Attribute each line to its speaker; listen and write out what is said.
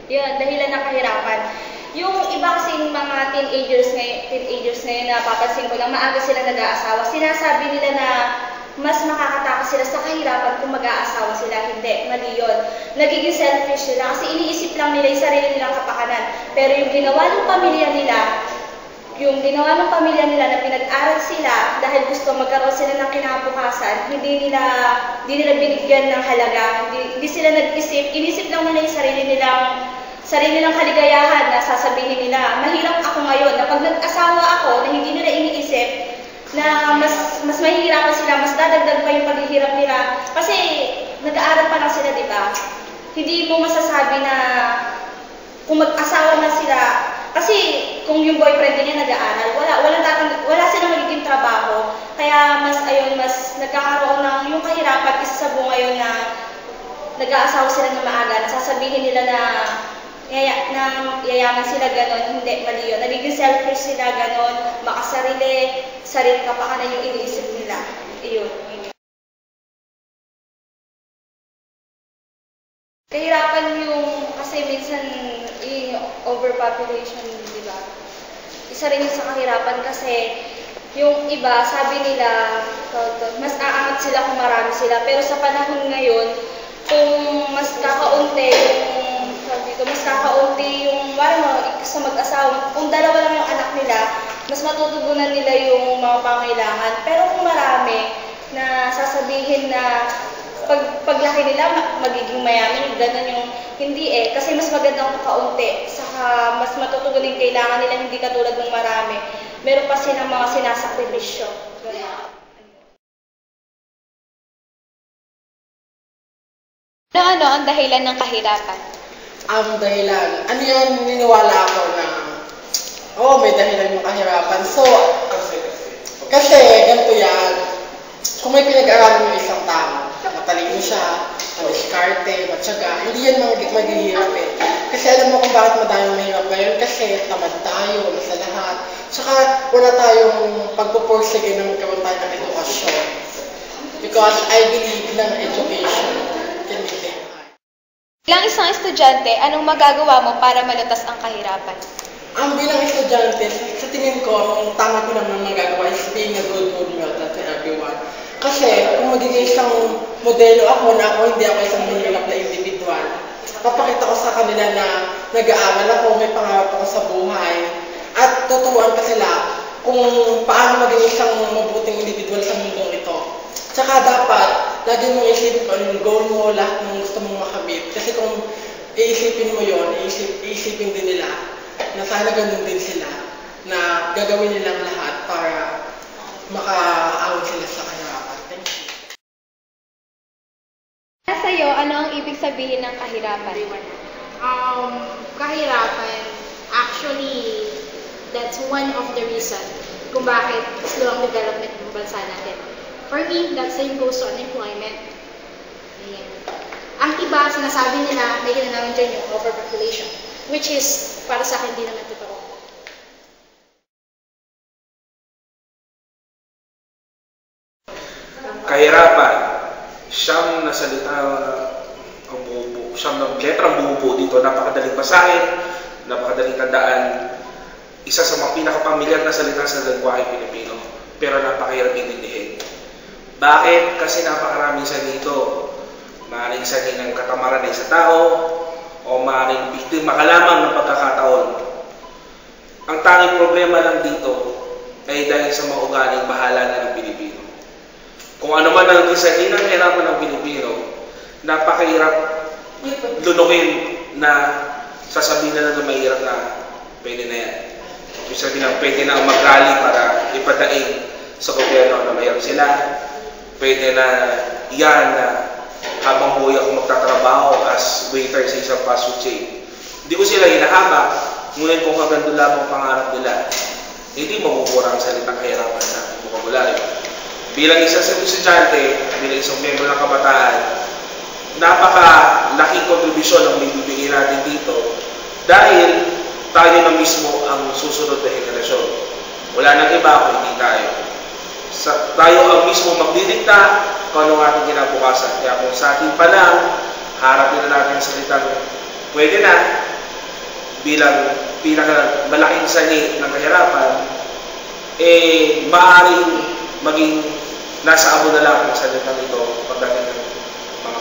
Speaker 1: Yun, dahilan ng kahirapan. Yung iba kasing mga teenagers ngayon na papansin ko lang, maaga sila nag-aasawa. Sinasabi nila na mas makakatakas sila sa kahirapan kung mag-aasawa sila. Hindi, mali yun. Nagiging selfish sila kasi iniisip lang nila yung sarili nilang kapakanan. Pero yung ginawa ng pamilya nila na pinag-aral sila dahil gusto magkaroon sila ng kinabukasan, hindi nila binigyan ng halaga, hindi sila nag-isip, inisip lang nila yung sarili nilang kaligayahan na sasabihin nila, mahirap ako ngayon, na pag nag-asawa ako na hindi nila iniisip na mas mahihirapan sila, mas dadagdag pa yung paghihirap nila. Kasi nag-aaral pa lang sila, di ba? Hindi mo masasabi na kung mag-asawa na sila, kasi kung yung boyfriend niya nag-aaral, wala silang magiging trabaho. Kaya mas nagkakaroon ng yung kahirapan, isa sa bunga yun na nag-aasawa sila na maaga, sasabihin nila na yayaman sila ganon, hindi, mali yun. Nagiging selfish sila ganon, makasarili kapakanan yung iniisip nila. Iyon. Kahirapan yung, kasi minsan overpopulation, di ba? Isa rin sa kahirapan kasi yung iba, sabi nila, mas aangat sila kung marami sila. Pero sa panahon ngayon, kung mas kakaunti yung sa mag-asawa, kung dalawa lang yung anak nila, mas matutugunan nila yung mga pangailangan. Pero kung marami na sasabihin na paglaki nila magiging mayaman, ganun yung hindi kasi mas magandang kaunti, saka mas matutugunan yung kailangan nila, hindi katulad ng marami. Meron pa silang mga sinasakripisyo.
Speaker 2: Ano ang dahilan ng kahirapan?
Speaker 3: Ang dahilan, yan, niniwala ako na, may dahilan yung kahirapan. So, kasi, ganito yan, kung may pinag-aralan yung isang tao, matalino siya, madiskarte, matyaga, hindi yan maghihirap Kasi alam mo kung bakit madaming mahirap ngayon? Kasi tamad tayo sa lahat. Tsaka wala tayong pagpupursige ng magkaroon tayo ng edukasyon. Because I believe na education can be there.
Speaker 2: Bilang isang estudyante, anong magagawa mo para malutas ang kahirapan?
Speaker 3: Bilang estudyante, sa tingin ko, ang tama ko naman magagawa is being a good role model to everyone. Kasi kung magiging isang modelo ako na hindi ako isang mahirap na individual, papakita ko sa kanila na nag-aaral ako, may pangarap ako sa buhay, at tuturuan pa sila kung paano maging isang mabuting individual sa mundong ito. Tsaka dapat, lagi mong isip yung goal mo, lahat ng gusto mong makamit. Kasi kung iisipin mo yun, iisipin din nila na sana ganun din sila, na gagawin nilang lahat para makaawag sila sa kahirapan. Thank you.
Speaker 2: Sa'yo, ano ang ibig sabihin ng kahirapan?
Speaker 4: Kahirapan, actually, that's one of the reason kung bakit slow ang development ng bansa natin. For me, that's the goes to unemployment. Ayan. Ang iba, sinasabi nila, may ginanawin dyan yung overpopulation, which is, para sa akin, di naman totoo.
Speaker 5: Kahirapan, siyam na letrang bumubuo dito, napakadaling basahin, napakadaling tandaan, isa sa mga pinakapamilyar na salita sa lengguwahe Pilipino, pero napakahirap intindihin. Bakit? Kasi napakaraming sani ito. Maaaring sani ng katamaran ng isa tao, o maaaring biktima ka lamang ng pagkakataon. Ang tanging problema lang dito ay dahil sa mga ugaling bahala na ng Pilipino. Kung ano man ang isani ng hirapan ng Pilipino, napakahirap lunukin na sasabihin na mahirap na pwede na yan. Ibig sabihin na pwede na mag-rally para ipadaing sa gobyerno na mahirap sila. Pwede na yan na habang buhay ako magtatrabaho as waiter sa isang fast food chain. Hindi ko sila hinahamak, ngunit kung hanggang doon lamang pangarap nila, hindi mabubura ang salitang kahirapan sa ating bokabularyo. Bilang isang estudyante, bilang isang membro ng kabataan, napakalaking kontribusyon ang bibigyan natin dito dahil tayo na mismo ang susunod na henerasyon. Wala nang iba kung hindi tayo. Tayo ang mismo magdidikta kung anong ating kinabukasan. Kaya kung sa ating pa lang, harapin na natin salitang pwede na, bilang malaking sani ng kahirapan, maaaring maging nasa abo na lang ang salitang ito pagdating ng mga